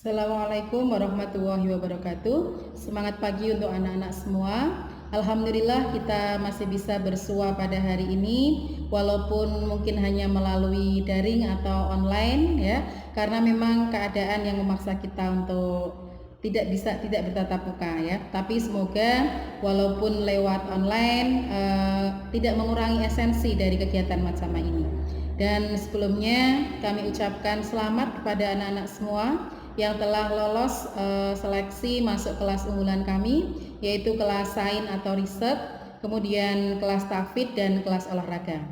Assalamualaikum warahmatullahi wabarakatuh. Semangat pagi untuk anak-anak semua. Alhamdulillah kita masih bisa bersua pada hari ini, walaupun mungkin hanya melalui daring atau online ya, karena memang keadaan yang memaksa kita untuk tidak bertatap muka ya. Tapi semoga walaupun lewat online tidak mengurangi esensi dari kegiatan bersama ini. Dan sebelumnya kami ucapkan selamat kepada anak-anak semua yang telah lolos seleksi masuk kelas unggulan kami, yaitu kelas sains atau riset, kemudian kelas tafid dan kelas olahraga.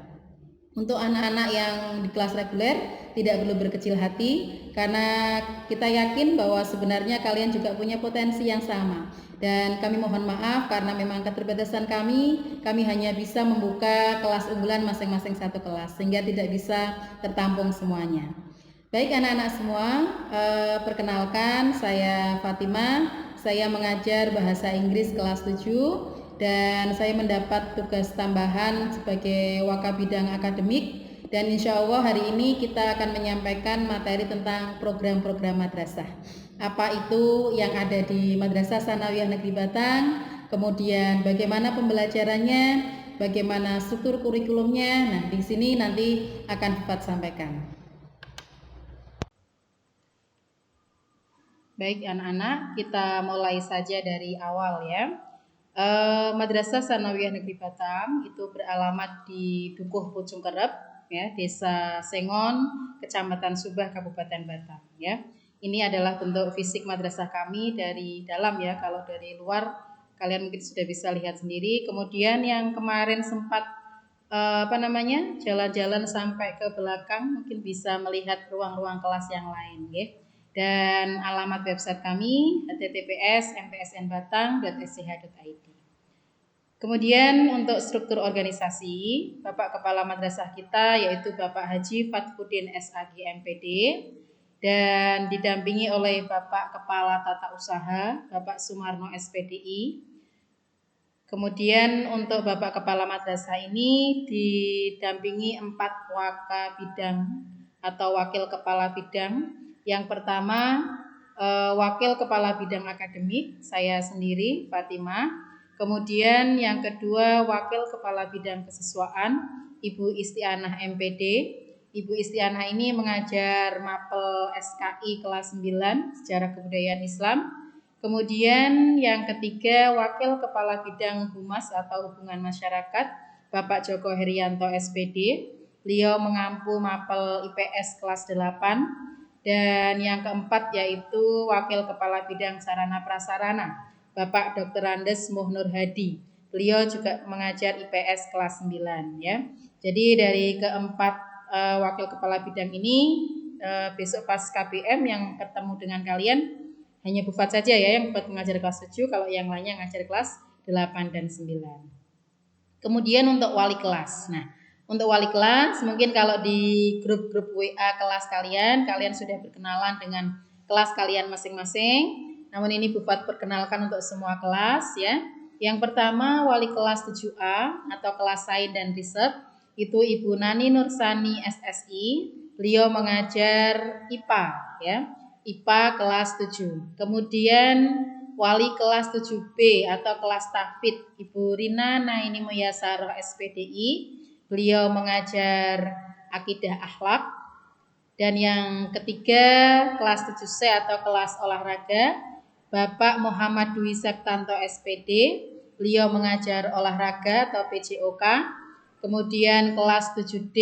Untuk anak-anak yang di kelas reguler tidak perlu berkecil hati, karena kita yakin bahwa sebenarnya kalian juga punya potensi yang sama. Dan kami mohon maaf karena memang keterbatasan kami hanya bisa membuka kelas unggulan masing-masing satu kelas, sehingga tidak bisa tertampung semuanya. Baik anak-anak semua, perkenalkan saya Fatima, saya mengajar bahasa Inggris kelas 7 dan saya mendapat tugas tambahan sebagai wakabidang akademik, dan insya Allah hari ini kita akan menyampaikan materi tentang program-program madrasah. Apa itu yang ada di Madrasah Tsanawiyah Negeri Batang, kemudian bagaimana pembelajarannya, bagaimana struktur kurikulumnya. Nah, di sini nanti akan Bapak sampaikan. Baik anak-anak, kita mulai saja dari awal ya. Madrasah Tsanawiyah Negeri Batang itu beralamat di Dukuh Pucung Kerep ya, Desa Sengon, Kecamatan Subah, Kabupaten Batang ya. Ini adalah bentuk fisik madrasah kami dari dalam ya. Kalau dari luar kalian mungkin sudah bisa lihat sendiri. Kemudian yang kemarin sempat jalan-jalan sampai ke belakang mungkin bisa melihat ruang-ruang kelas yang lain ya. Dan alamat website kami https://mpsnbatang.sch.id. Kemudian untuk struktur organisasi, Bapak Kepala Madrasah kita yaitu Bapak Haji Fathuddin SAG MPD, dan didampingi oleh Bapak Kepala Tata Usaha Bapak Sumarno SPDI. Kemudian untuk Bapak Kepala Madrasah ini didampingi 4 wakabidang atau wakil kepala bidang. Yang pertama wakil kepala bidang akademik, saya sendiri Fatima. Kemudian yang kedua wakil kepala bidang kesiswaan, Ibu Istianah MPD. Ibu Istianah ini mengajar mapel SKI kelas 9 Sejarah Kebudayaan Islam. Kemudian yang ketiga wakil kepala bidang Humas atau Hubungan Masyarakat, Bapak Joko Herianto SPD. Beliau mengampu mapel IPS kelas 8. Dan yang keempat yaitu wakil kepala bidang sarana prasarana, Bapak Dr. Andes Muhnur Hadi. Beliau juga mengajar IPS kelas 9 ya. Jadi dari keempat wakil kepala bidang ini besok pas KBM yang ketemu dengan kalian hanya Bu Fat saja ya yang buat mengajar kelas 7, kalau yang lainnya ngajar kelas 8 dan 9. Kemudian untuk wali kelas. Nah, untuk wali kelas, mungkin kalau di grup-grup WA kelas kalian sudah berkenalan dengan kelas kalian masing-masing. Namun ini Bu Fat perkenalkan untuk semua kelas ya. Yang pertama wali kelas 7A atau kelas sains dan riset, itu Ibu Nani Nursani SSI. Beliau mengajar IPA ya. IPA kelas 7. Kemudian wali kelas 7B atau kelas tafid, Ibu Rina Naini Muyasaroh SPDI. Beliau mengajar akidah akhlak. Dan yang ketiga kelas 7C atau kelas olahraga, Bapak Muhammad Dwi Septanto SPD. Beliau mengajar olahraga atau PJOK. Kemudian kelas 7D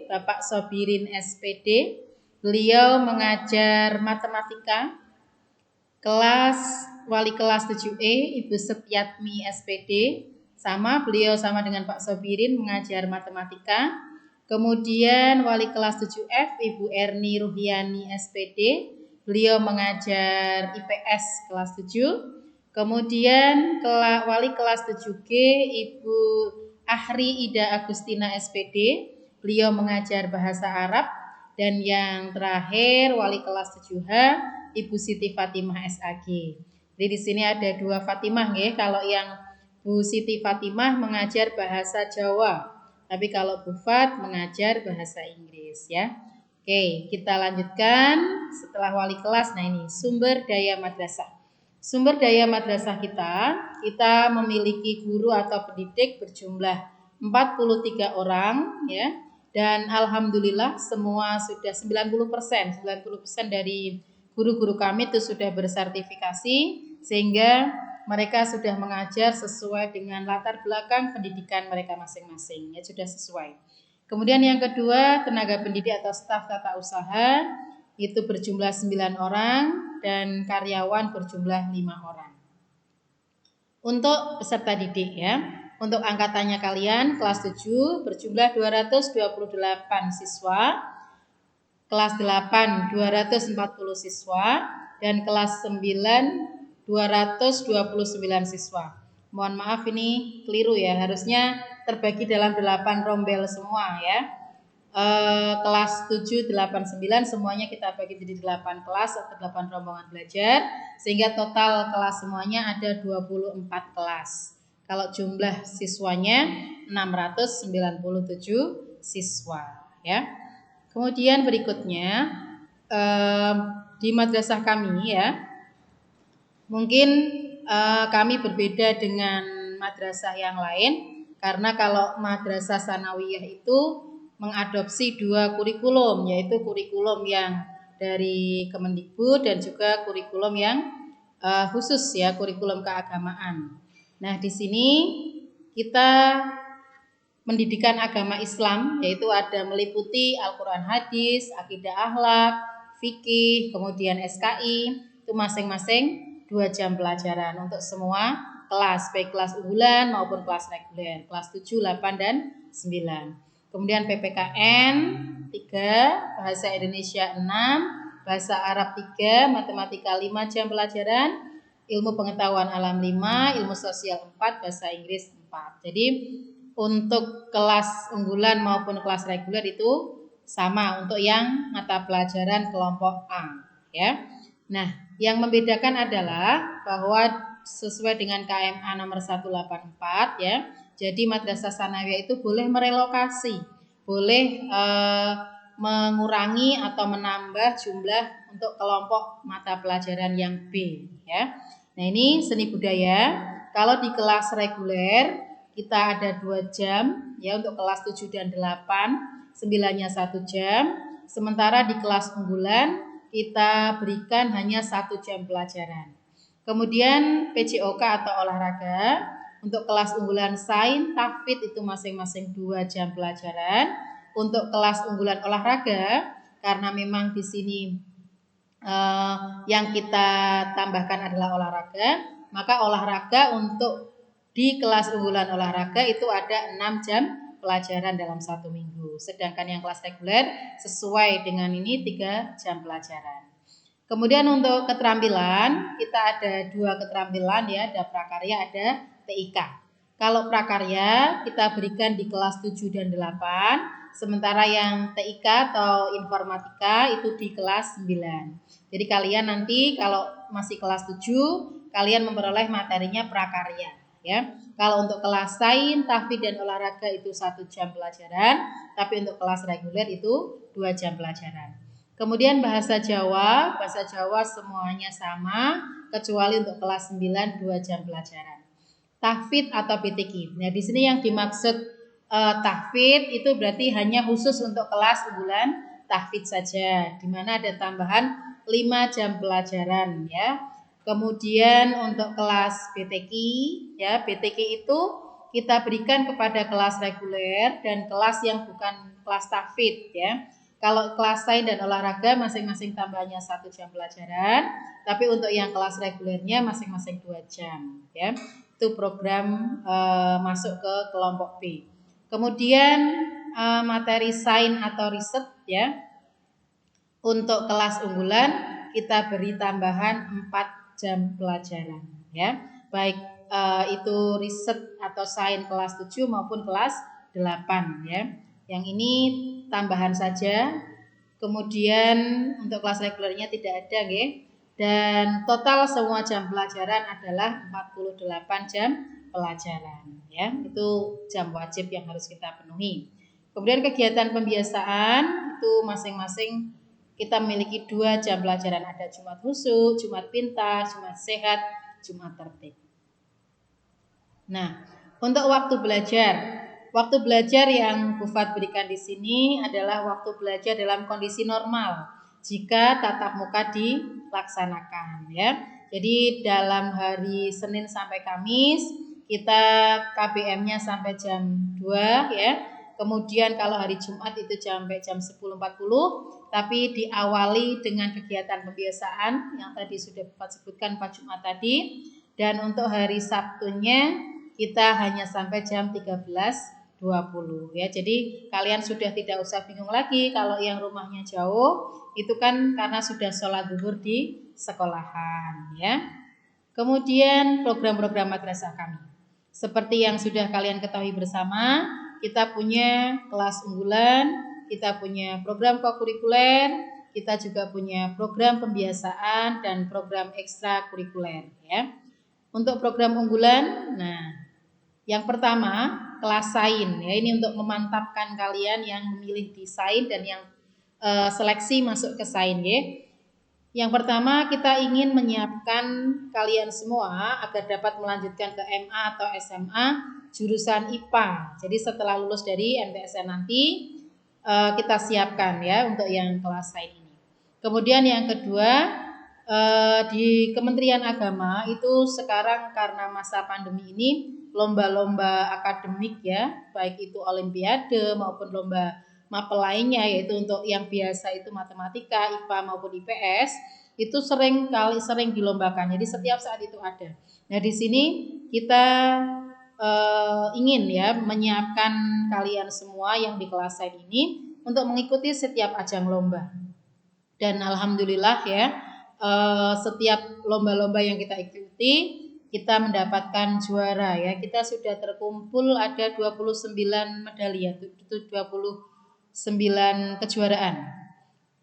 Bapak Sobirin SPD. Beliau mengajar matematika. Wali kelas 7E Ibu Setiatmi SPD. Beliau sama dengan Pak Sobirin mengajar matematika. Kemudian wali kelas 7F Ibu Erni Ruhiani SPD. Beliau mengajar IPS kelas 7. Kemudian wali kelas 7G Ibu Ahri Ida Agustina SPD. Beliau mengajar bahasa Arab. Dan yang terakhir wali kelas 7H Ibu Siti Fatimah SAG. Jadi di sini ada 2 Fatimah ya. Kalau yang Bu Siti Fatimah mengajar bahasa Jawa, tapi kalau Bu Fat mengajar bahasa Inggris ya. Oke, kita lanjutkan setelah wali kelas. Nah, ini sumber daya madrasah. Sumber daya madrasah kita memiliki guru atau pendidik berjumlah 43 orang ya. Dan alhamdulillah semua sudah 90% dari guru-guru kami itu sudah bersertifikasi sehingga mereka sudah mengajar sesuai dengan latar belakang pendidikan mereka masing-masing ya, sudah sesuai. Kemudian yang kedua, tenaga pendidik atau staf tata usaha itu berjumlah 9 orang dan karyawan berjumlah 5 orang. Untuk peserta didik ya, untuk angkatannya kalian kelas 7 berjumlah 228 siswa, kelas 8 240 siswa, dan kelas 9 229 siswa. Mohon maaf ini keliru ya, harusnya terbagi dalam 8 rombel semua ya. Kelas 7, 8, 9 semuanya kita bagi jadi 8 kelas atau 8 rombongan belajar, sehingga total kelas semuanya ada 24 kelas. Kalau jumlah siswanya 697 siswa ya. Kemudian berikutnya di madrasah kami ya, mungkin kami berbeda dengan madrasah yang lain karena kalau madrasah sanawiyah itu mengadopsi 2 kurikulum, yaitu kurikulum yang dari Kemendikbud dan juga kurikulum yang khusus ya, kurikulum keagamaan. Nah, di sini kita pendidikan agama Islam yaitu ada meliputi Al-Quran hadis, akidah akhlak, fikih, kemudian SKI, itu masing-masing 2 jam pelajaran untuk semua kelas, baik kelas unggulan maupun kelas reguler, kelas 7, 8, dan 9. Kemudian PPKN 3, bahasa Indonesia 6, bahasa Arab 3, matematika 5 jam pelajaran, ilmu pengetahuan alam 5, ilmu sosial 4, bahasa Inggris 4. Jadi untuk kelas unggulan maupun kelas reguler itu sama untuk yang mata pelajaran kelompok A ya. Nah, yang membedakan adalah bahwa sesuai dengan KMA nomor 184 ya. Jadi madrasah sanawiyah itu boleh merelokasi, boleh mengurangi atau menambah jumlah untuk kelompok mata pelajaran yang B ya. Nah, ini seni budaya. Kalau di kelas reguler kita ada 2 jam ya untuk kelas 7 dan 8, 9-nya 1 jam. Sementara di kelas unggulan kita berikan hanya 1 jam pelajaran. Kemudian PJOK atau olahraga untuk kelas unggulan sains, tahfidz itu masing-masing 2 jam pelajaran. Untuk kelas unggulan olahraga karena memang di sini yang kita tambahkan adalah olahraga, maka olahraga untuk di kelas unggulan olahraga itu ada 6 jam pelajaran dalam 1 minggu. Sedangkan yang kelas reguler sesuai dengan ini 3 jam pelajaran. Kemudian untuk keterampilan kita ada 2 keterampilan ya, ada prakarya, ada TIK. Kalau prakarya kita berikan di kelas 7 dan 8, sementara yang TIK atau informatika itu di kelas 9. Jadi kalian nanti kalau masih kelas 7, kalian memperoleh materinya prakarya ya. Kalau untuk kelas sains, tahfidz dan olahraga itu 1 jam pelajaran, tapi untuk kelas reguler itu 2 jam pelajaran. Kemudian bahasa Jawa semuanya sama kecuali untuk kelas 9 2 jam pelajaran. Tahfidz atau BTQ. Nah, di sini yang dimaksud tahfidz itu berarti hanya khusus untuk kelas unggulan tahfidz saja, di mana ada tambahan 5 jam pelajaran ya. Kemudian untuk kelas BTQ ya, BTQ itu kita berikan kepada kelas reguler dan kelas yang bukan kelas tahfidz ya. Kalau kelas sains dan olahraga masing-masing tambahnya 1 jam pelajaran, tapi untuk yang kelas regulernya masing-masing 2 jam ya. Itu program masuk ke kelompok B. Kemudian materi sains atau riset ya. Untuk kelas unggulan kita beri tambahan 4 jam pelajaran ya. Baik itu riset atau sains kelas 7 maupun kelas 8 ya. Yang ini tambahan saja. Kemudian untuk kelas regulernya tidak ada nggih. Dan total semua jam pelajaran adalah 48 jam pelajaran ya. Itu jam wajib yang harus kita penuhi. Kemudian kegiatan pembiasaan itu masing-masing kita memiliki 2 jam pelajaran. Ada Jumat Khusyuk, Jumat Pintar, Jumat Sehat, Jumat Tertib. Nah, untuk waktu belajar yang Bu Fat berikan di sini adalah waktu belajar dalam kondisi normal jika tatap muka dilaksanakan ya. Jadi dalam hari Senin sampai Kamis kita KBM-nya sampai jam 2 ya. Kemudian kalau hari Jumat itu sampai jam 10.40, tapi diawali dengan kegiatan pembiasaan yang tadi sudah Bapak sebutkan Pak Jumat tadi. Dan untuk hari Sabtunya kita hanya sampai jam 13.20 ya. Jadi kalian sudah tidak usah bingung lagi kalau yang rumahnya jauh, itu kan karena sudah sholat zuhur di sekolahan ya. Kemudian program-program madrasah kami. Seperti yang sudah kalian ketahui bersama, kita punya kelas unggulan, kita punya program kokurikuler, kita juga punya program pembiasaan dan program ekstrakurikuler ya. Untuk program unggulan, nah yang pertama kelas sains ya, ini untuk memantapkan kalian yang memilih di sains dan yang seleksi masuk ke sains ya. Yang pertama kita ingin menyiapkan kalian semua agar dapat melanjutkan ke MA atau SMA jurusan IPA. Jadi setelah lulus dari MTSN nanti kita siapkan ya untuk yang kelas sains ini. Kemudian yang kedua di Kementerian Agama itu sekarang karena masa pandemi ini lomba-lomba akademik ya, baik itu olimpiade maupun lomba mapel lainnya, yaitu untuk yang biasa itu matematika, IPA maupun IPS, itu sering dilombakan. Jadi setiap saat itu ada. Nah di sini kita ingin ya menyiapkan kalian semua yang di kelas sains ini untuk mengikuti setiap ajang lomba. Dan alhamdulillah ya, setiap lomba-lomba yang kita ikuti kita mendapatkan juara ya. Kita sudah terkumpul ada 29 medali ya, itu 29 kejuaraan.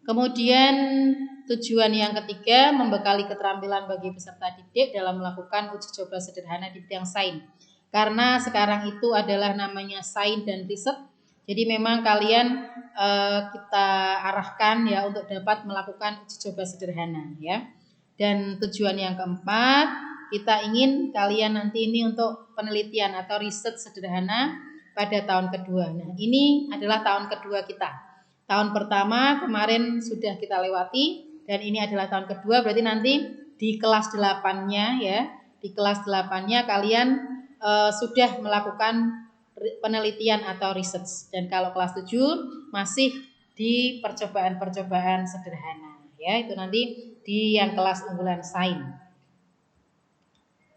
Kemudian tujuan yang ketiga membekali keterampilan bagi peserta didik dalam melakukan uji coba sederhana di bidang sains. Karena sekarang itu adalah namanya sains dan riset. Jadi memang kalian kita arahkan ya untuk dapat melakukan uji coba sederhana ya. Dan tujuan yang keempat, kita ingin kalian nanti ini untuk penelitian atau riset sederhana pada tahun kedua. Nah, ini adalah tahun kedua kita. Tahun pertama kemarin sudah kita lewati dan ini adalah tahun kedua, berarti nanti di kelas 8-nya ya. Di kelas 8-nya kalian sudah melakukan penelitian atau riset. Dan kalau kelas 7 masih di percobaan-percobaan sederhana ya. Itu nanti di yang kelas unggulan sains.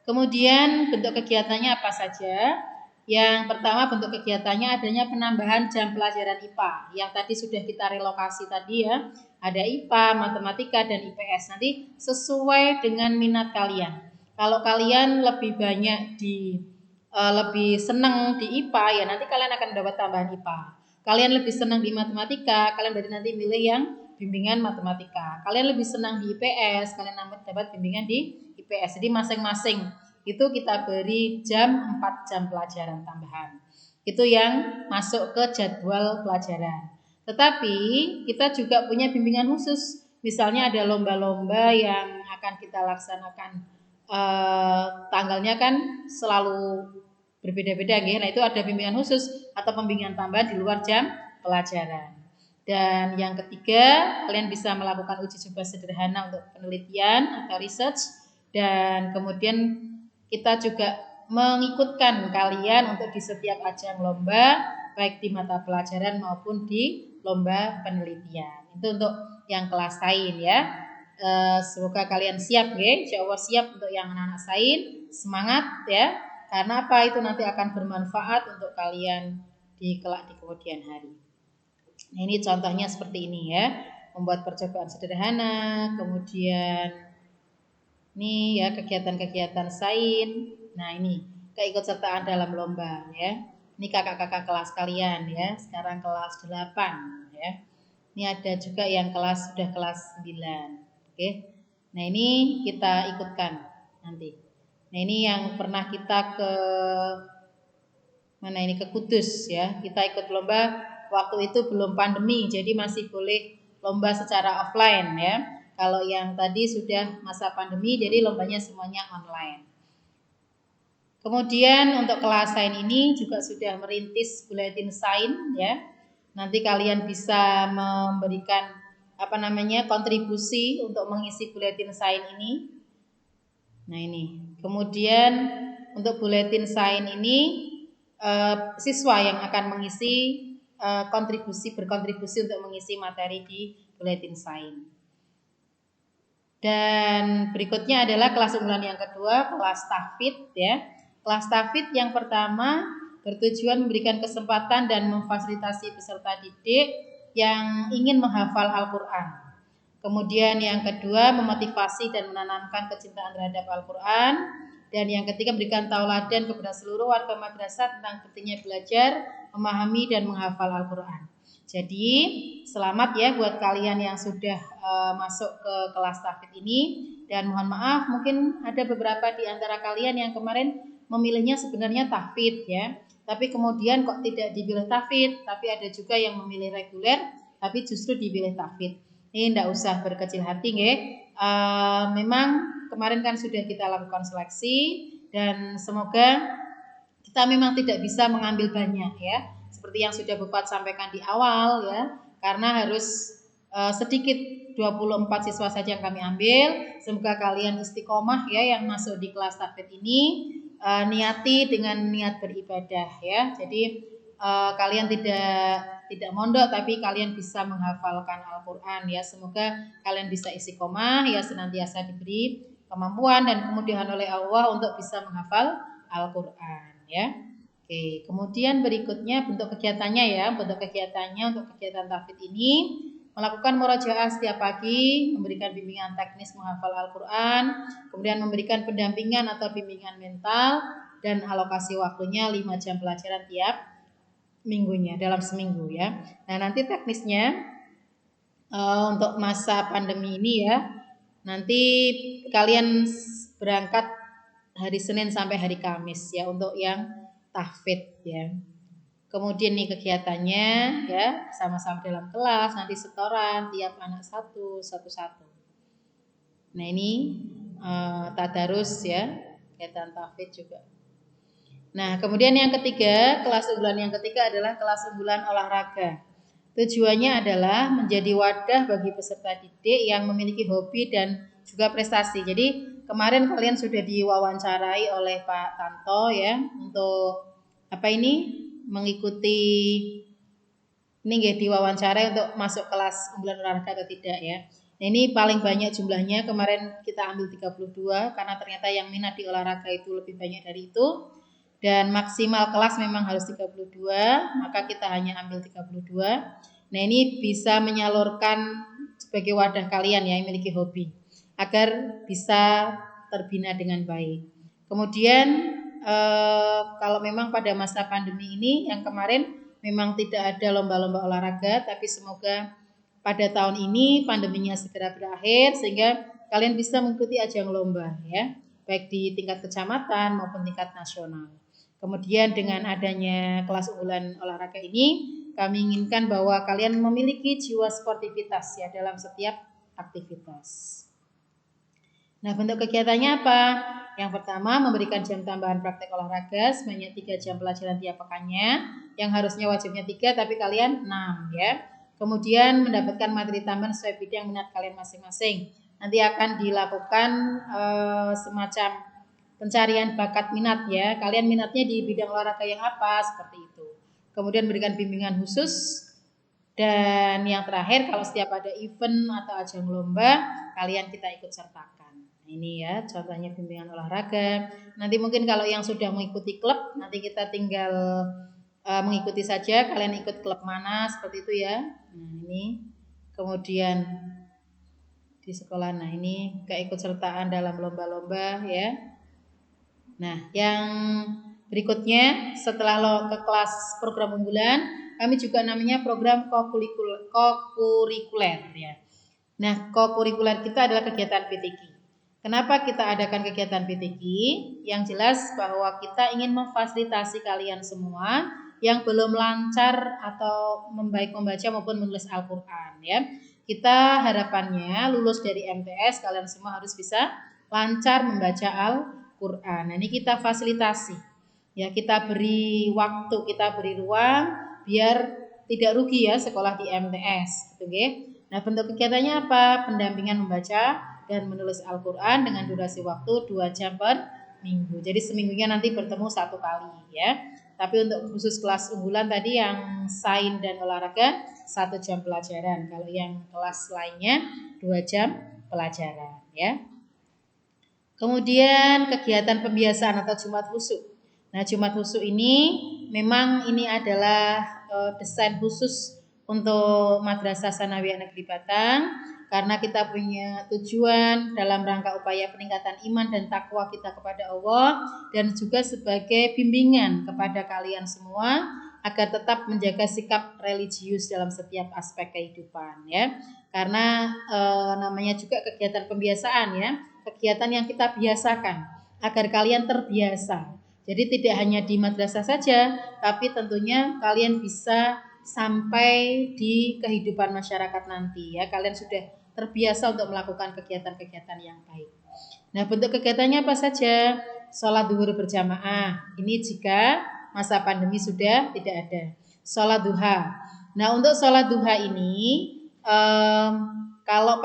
Kemudian bentuk kegiatannya apa saja? Yang pertama bentuk kegiatannya adanya penambahan jam pelajaran IPA. Yang tadi sudah kita relokasi tadi ya. Ada IPA, matematika dan IPS. Nanti sesuai dengan minat kalian. Kalau kalian lebih banyak lebih senang di IPA ya nanti kalian akan dapat tambahan IPA. Kalian lebih senang di matematika, kalian berarti nanti milih yang bimbingan matematika. Kalian lebih senang di IPS, kalian dapat bimbingan di IPS. Jadi masing-masing itu kita beri 4 jam pelajaran tambahan. Itu yang masuk ke jadwal pelajaran. Tetapi kita juga punya bimbingan khusus. Misalnya ada lomba-lomba yang akan kita laksanakan tanggalnya kan selalu berbeda-beda ya. Nah, itu ada bimbingan khusus atau pembimbingan tambahan di luar jam pelajaran. Dan yang ketiga, kalian bisa melakukan uji coba sederhana untuk penelitian atau research. Dan kemudian kita juga mengikutkan kalian untuk di setiap ajang lomba, baik di mata pelajaran maupun di lomba penelitian. Itu untuk yang kelas sains ya. Semoga kalian siap ya, insya Allah siap untuk yang anak-anak sains. Semangat ya, karena apa itu nanti akan bermanfaat untuk kalian di kelak di kemudian hari. Nah, ini contohnya seperti ini ya, membuat percobaan sederhana, kemudian ini ya kegiatan-kegiatan sains. Nah ini keikutsertaan dalam lomba ya. Ini kakak-kakak kelas kalian ya. Sekarang kelas 8 ya. Ini ada juga yang sudah kelas 9. Oke. Nah ini kita ikutkan nanti. Nah ini yang pernah kita ke Kudus ya. Kita ikut lomba waktu itu belum pandemi, jadi masih boleh lomba secara offline ya. Kalau yang tadi sudah masa pandemi, jadi lombanya semuanya online. Kemudian untuk kelas sains ini juga sudah merintis buletin sains ya. Nanti kalian bisa memberikan kontribusi untuk mengisi buletin sains ini. Nah ini. Kemudian untuk buletin sains ini siswa yang akan mengisi berkontribusi untuk mengisi materi di buletin sains. Dan berikutnya adalah kelas unggulan yang kedua, kelas tahfidz ya. Kelas tahfidz yang pertama bertujuan memberikan kesempatan dan memfasilitasi peserta didik yang ingin menghafal Al-Quran. Kemudian yang kedua memotivasi dan menanamkan kecintaan terhadap Al-Quran. Dan yang ketiga memberikan tauladan kepada seluruh warga madrasah tentang pentingnya belajar, memahami dan menghafal Al-Quran. Jadi selamat ya buat kalian yang sudah masuk ke kelas tahfidz ini. Dan mohon maaf mungkin ada beberapa di antara kalian yang kemarin memilihnya sebenarnya tahfidz ya. Tapi kemudian kok tidak dipilih tahfidz, tapi ada juga yang memilih reguler tapi justru dipilih tahfidz. Ini tidak usah berkecil hati nggih. Memang kemarin kan sudah kita lakukan seleksi dan semoga kita memang tidak bisa mengambil banyak ya. Seperti yang sudah Bapak sampaikan di awal ya. Karena harus sedikit 24 siswa saja yang kami ambil. Semoga kalian istiqomah ya yang masuk di kelas tahfidz ini. Niati dengan niat beribadah ya. Jadi kalian tidak mondok tapi kalian bisa menghafalkan Al-Quran ya. Semoga kalian bisa istiqomah ya, senantiasa diberi kemampuan dan kemudahan oleh Allah untuk bisa menghafal Al-Quran ya. Oke, kemudian berikutnya bentuk kegiatannya ya. Bentuk kegiatannya untuk kegiatan tahfidz ini melakukan murojaah setiap pagi, memberikan bimbingan teknis menghafal Al-Quran, kemudian memberikan pendampingan atau bimbingan mental, dan alokasi waktunya 5 jam pelajaran tiap minggunya, dalam seminggu ya. Nah nanti teknisnya untuk masa pandemi ini ya, nanti kalian berangkat hari Senin sampai hari Kamis ya untuk yang tahfidz ya. Kemudian nih kegiatannya ya sama-sama dalam kelas, nanti setoran tiap anak satu. Nah ini tadarus ya, kegiatan tahfidz juga. Nah kemudian yang ketiga, kelas unggulan yang ketiga adalah kelas unggulan olahraga. Tujuannya adalah menjadi wadah bagi peserta didik yang memiliki hobi dan juga prestasi. Jadi kemarin kalian sudah diwawancarai oleh Pak Tanto ya untuk mengikuti ini nggih diwawancarai untuk masuk kelas unggulan olahraga atau tidak ya. Nah, ini paling banyak jumlahnya, kemarin kita ambil 32 karena ternyata yang minat di olahraga itu lebih banyak dari itu. Dan maksimal kelas memang harus 32, maka kita hanya ambil 32. Nah, ini bisa menyalurkan sebagai wadah kalian ya yang memiliki hobi agar bisa terbina dengan baik. Kemudian kalau memang pada masa pandemi ini yang kemarin memang tidak ada lomba-lomba olahraga, tapi semoga pada tahun ini pandeminya segera berakhir sehingga kalian bisa mengikuti ajang lomba ya, baik di tingkat kecamatan maupun tingkat nasional. Kemudian dengan adanya kelas unggulan olahraga ini, kami inginkan bahwa kalian memiliki jiwa sportivitas ya dalam setiap aktivitas. Nah, bentuk kegiatannya apa? Yang pertama, memberikan jam tambahan praktek olahraga sebanyak 3 jam pelajaran tiap pekannya, yang harusnya wajibnya 3 tapi kalian 6 ya. Kemudian mendapatkan materi tambahan sesuai bidang minat kalian masing-masing. Nanti akan dilakukan semacam pencarian bakat minat ya. Kalian minatnya di bidang olahraga yang apa? Seperti itu. Kemudian berikan bimbingan khusus. Dan yang terakhir, kalau setiap ada event atau ajang lomba, kalian kita ikut sertakan. Ini ya contohnya bimbingan olahraga. Nanti mungkin kalau yang sudah mengikuti klub, nanti kita tinggal mengikuti saja. Kalian ikut klub mana seperti itu ya. Nah ini kemudian di sekolah. Nah ini keikutsertaan dalam lomba-lomba ya. Nah yang berikutnya setelah ke kelas program unggulan, kami juga namanya program kokurikuler ya. Nah kokurikuler kita adalah kegiatan PTQ. Kenapa kita adakan kegiatan PTQ? Yang jelas bahwa kita ingin memfasilitasi kalian semua yang belum lancar atau baik membaca maupun menulis Al-Qur'an ya. Kita harapannya lulus dari MTS kalian semua harus bisa lancar membaca Al-Qur'an. Nah, ini kita fasilitasi. Ya, kita beri waktu, kita beri ruang biar tidak rugi ya sekolah di MTS gitu nggih. Nah, bentuk kegiatannya apa? Pendampingan membaca dan menulis Al-Qur'an dengan durasi waktu 2 jam per minggu. Jadi seminggunya nanti bertemu 1 kali ya. Tapi untuk khusus kelas unggulan tadi yang sains dan olahraga 1 jam pelajaran. Kalau yang kelas lainnya 2 jam pelajaran ya. Kemudian kegiatan pembiasaan atau Jumat Khusyuk. Nah, Jumat Khusyuk ini memang ini adalah desain khusus untuk Madrasah Tsanawiyah Negeri Batang karena kita punya tujuan dalam rangka upaya peningkatan iman dan takwa kita kepada Allah dan juga sebagai bimbingan kepada kalian semua agar tetap menjaga sikap religius dalam setiap aspek kehidupan ya. Karena namanya juga kegiatan pembiasaan ya, kegiatan yang kita biasakan agar kalian terbiasa. Jadi tidak hanya di madrasah saja, tapi tentunya kalian bisa sampai di kehidupan masyarakat nanti ya. Kalian sudah terbiasa untuk melakukan kegiatan-kegiatan yang baik. Nah, bentuk kegiatannya apa saja? Sholat duhur berjamaah. Ini jika masa pandemi sudah tidak ada. Sholat duha. Nah, untuk sholat duha ini kalau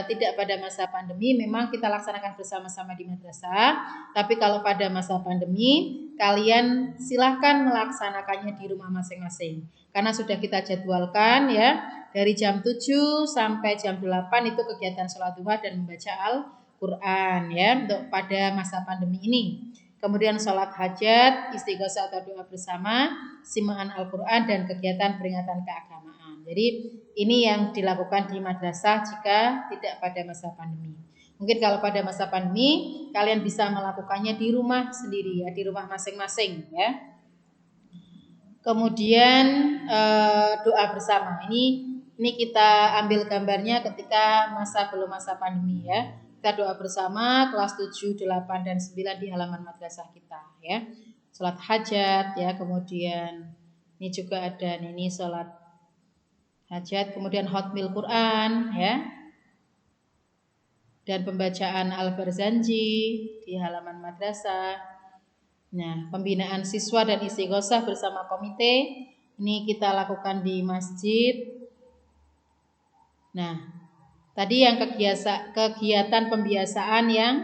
tidak pada masa pandemi memang kita laksanakan bersama-sama di madrasah. Tapi kalau pada masa pandemi kalian silahkan melaksanakannya di rumah masing-masing. Karena sudah kita jadwalkan ya dari jam 7 sampai jam 8 itu kegiatan sholat duha dan membaca Al-Qur'an ya untuk pada masa pandemi ini. Kemudian sholat hajat, istighosah atau doa bersama, simaan Al-Qur'an dan kegiatan peringatan keagamaan. Jadi ini yang dilakukan di madrasah jika tidak pada masa pandemi. Mungkin kalau pada masa pandemi kalian bisa melakukannya di rumah sendiri ya, di rumah masing-masing ya. Kemudian doa bersama. Ini kita ambil gambarnya ketika belum masa pandemi ya. Kita doa bersama kelas 7, 8 dan 9 di halaman madrasah kita ya. Salat hajat ya, kemudian ini juga ada ini salat hajat, kemudian hotmil Quran ya. Dan pembacaan Al-Barzanji di halaman madrasah. Nah, pembinaan siswa dan istighosah bersama komite ini kita lakukan di masjid. Nah, tadi yang kegiatan pembiasaan yang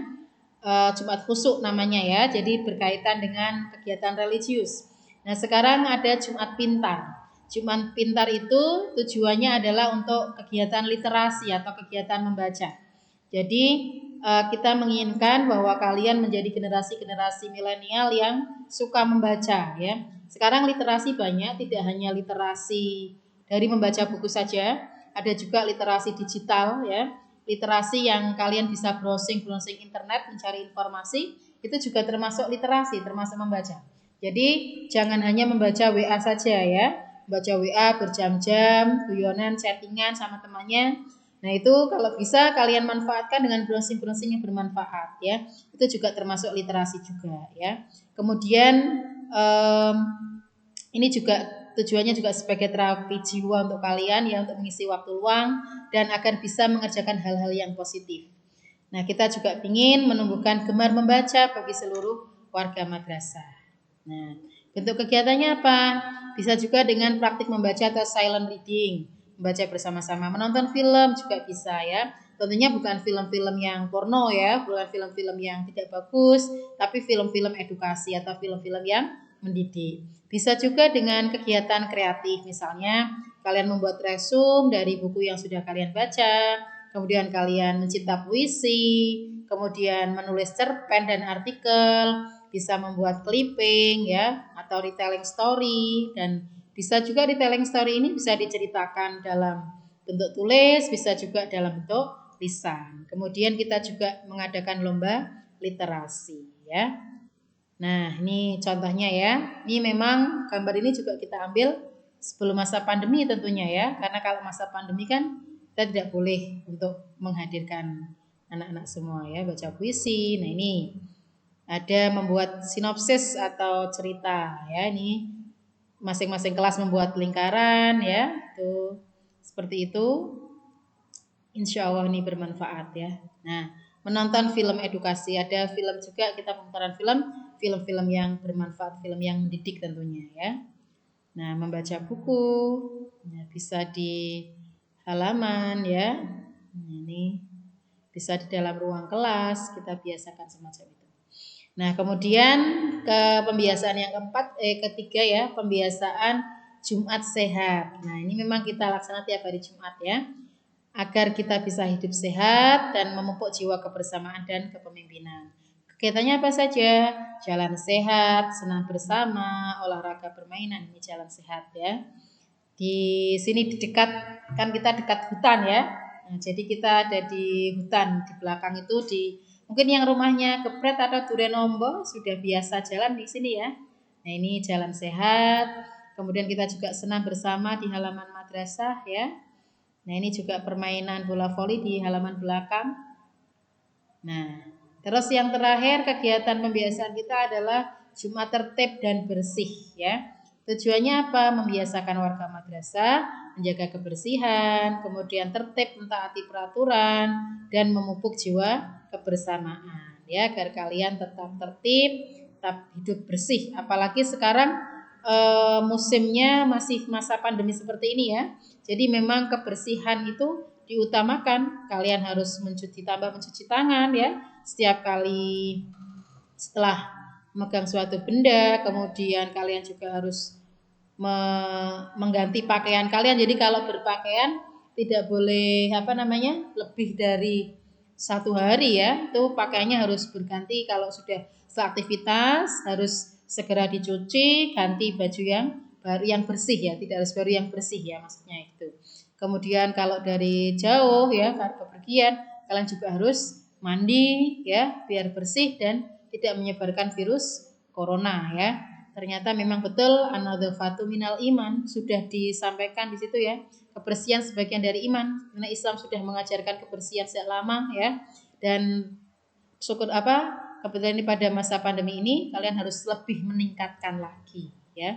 Jumat Khusyuk namanya ya, jadi berkaitan dengan kegiatan religius. Nah, sekarang ada Jumat Pintar. Jumat Pintar itu tujuannya adalah untuk kegiatan literasi atau kegiatan membaca. Jadi kita menginginkan bahwa kalian menjadi generasi-generasi milenial yang suka membaca ya. Sekarang literasi banyak, tidak hanya literasi dari membaca buku saja, ada juga literasi digital ya. Literasi yang kalian bisa browsing internet mencari informasi, itu juga termasuk literasi, termasuk membaca. Jadi jangan hanya membaca WA saja ya. Baca WA berjam-jam, guyonan, chattingan sama temannya. Nah, itu kalau bisa kalian manfaatkan dengan browsing yang bermanfaat ya. Itu juga termasuk literasi juga ya. Kemudian ini juga tujuannya juga sebagai terapi jiwa untuk kalian ya, untuk mengisi waktu luang dan agar bisa mengerjakan hal-hal yang positif. Nah, kita juga ingin menumbuhkan gemar membaca bagi seluruh warga madrasah. Nah, bentuk kegiatannya apa? Bisa juga dengan praktik membaca atau silent reading, membaca bersama-sama, menonton film juga bisa ya. Tentunya bukan film-film yang porno ya, bukan film-film yang tidak bagus, tapi film-film edukasi atau film-film yang mendidik. Bisa juga dengan kegiatan kreatif, misalnya kalian membuat resume dari buku yang sudah kalian baca, kemudian kalian mencipta puisi, kemudian menulis cerpen dan artikel, bisa membuat clipping ya, atau retelling story, dan bisa juga retelling story ini bisa diceritakan dalam bentuk tulis, bisa juga dalam bentuk lisan. Kemudian kita juga mengadakan lomba literasi ya. Nah, ini contohnya ya. Ini memang gambar ini juga kita ambil sebelum masa pandemi tentunya ya. Karena kalau masa pandemi kan kita tidak boleh untuk menghadirkan anak-anak semua ya, baca puisi. Nah, ini ada membuat sinopsis atau cerita ya. Ini masing-masing kelas membuat lingkaran ya, itu seperti itu. Insya Allah ini bermanfaat ya. Nah, menonton film edukasi, ada film juga, kita pemutaran film-film yang bermanfaat, film yang mendidik tentunya ya. Nah, membaca buku ya, bisa di halaman ya. Ini bisa di dalam ruang kelas, kita biasakan semacam itu. Nah, kemudian ke pembiasaan yang ketiga ya, pembiasaan Jumat sehat. Nah, ini memang kita laksanakan tiap hari Jumat ya, agar kita bisa hidup sehat dan memupuk jiwa kebersamaan dan kepemimpinan. Kegiatannya apa saja? Jalan sehat, senam bersama, olahraga permainan, ini jalan sehat ya. Di sini dekat, kan kita dekat hutan ya. Nah, jadi kita ada di hutan, di belakang itu mungkin yang rumahnya Kepret atau Durenombo sudah biasa jalan di sini ya. Nah, ini jalan sehat. Kemudian kita juga senam bersama di halaman madrasah ya. Nah, ini juga permainan bola voli di halaman belakang. Nah, terus yang terakhir kegiatan pembiasaan kita adalah Jumat tertib dan bersih ya. Tujuannya apa? Membiasakan warga madrasah menjaga kebersihan, kemudian tertib mentaati peraturan dan memupuk jiwa kebersamaan ya, agar kalian tetap tertib, tetap hidup bersih. Apalagi sekarang musimnya masih masa pandemi seperti ini ya. Jadi memang kebersihan itu diutamakan. Kalian harus mencuci tangan ya setiap kali setelah memegang suatu benda. Kemudian kalian juga harus mengganti pakaian kalian. Jadi kalau berpakaian tidak boleh lebih dari 1 hari ya. Itu pakaiannya harus berganti. Kalau sudah seaktivitas harus segera dicuci, ganti baju yang baru yang bersih ya, tidak harus baru yang bersih ya, maksudnya itu. Kemudian kalau dari jauh ya, kalau bepergian, kalian juga harus mandi ya, biar bersih dan tidak menyebarkan virus corona ya. Ternyata memang betul an-nadzafatu minal iman, sudah disampaikan di situ ya. Kebersihan sebagian dari iman, karena Islam sudah mengajarkan kebersihan sejak lama ya. Dan syukur kebetulan ini pada masa pandemi ini kalian harus lebih meningkatkan lagi ya.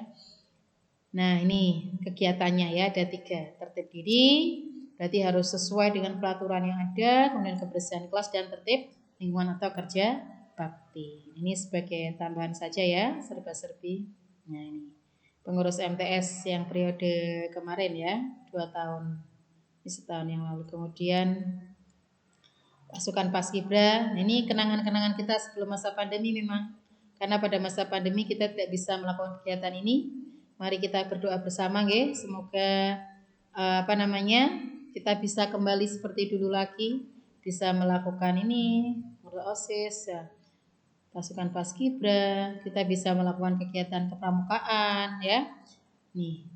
Nah, ini kegiatannya ya, ada 3. Tertib diri, berarti harus sesuai dengan peraturan yang ada, kemudian kebersihan kelas dan tertib lingkungan atau kerja bakti. Ini sebagai tambahan saja ya, serba-serbi. Nah, ini pengurus MTS yang periode kemarin ya, 2 tahun, ini setahun yang lalu. Kemudian pasukan Paskibra. Nah, ini kenangan-kenangan kita sebelum masa pandemi memang. Karena pada masa pandemi kita tidak bisa melakukan kegiatan ini. Mari kita berdoa bersama nggih, semoga kita bisa kembali seperti dulu lagi, bisa melakukan ini, OSIS ya, pasukan Paskibra, kita bisa melakukan kegiatan kepramukaan ya. Nih.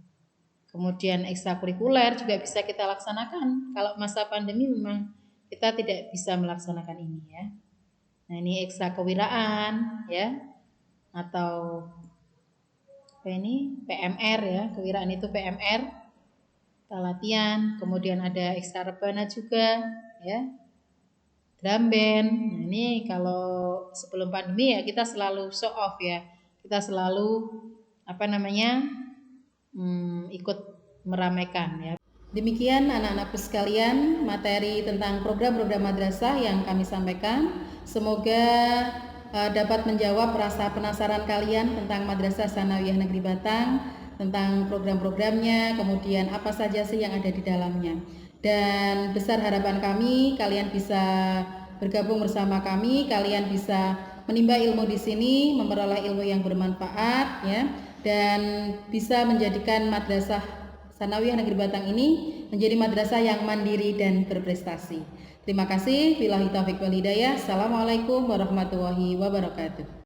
Kemudian ekstrakurikuler juga bisa kita laksanakan. Kalau masa pandemi memang kita tidak bisa melaksanakan ini ya. Nah, ini ekstra kewiraan ya, atau PMR ya, kewiraan itu PMR, kita latihan. Kemudian ada ekstra rebana juga ya, drum band. Nah, ini kalau sebelum pandemi ya kita selalu show off ya, kita selalu ikut meramaikan ya. Demikian anak-anakku sekalian, materi tentang program-program madrasah yang kami sampaikan. Semoga dapat menjawab rasa penasaran kalian tentang Madrasah Tsanawiyah Negeri Batang, tentang program-programnya, kemudian apa saja sih yang ada di dalamnya. Dan besar harapan kami kalian bisa bergabung bersama kami, kalian bisa menimba ilmu di sini, memperoleh ilmu yang bermanfaat ya, dan bisa menjadikan Madrasah Tsanawiyah Negeri Batang ini menjadi madrasah yang mandiri dan berprestasi. Terima kasih. Billahi taufiq wal hidayah. Assalamualaikum warahmatullahi wabarakatuh.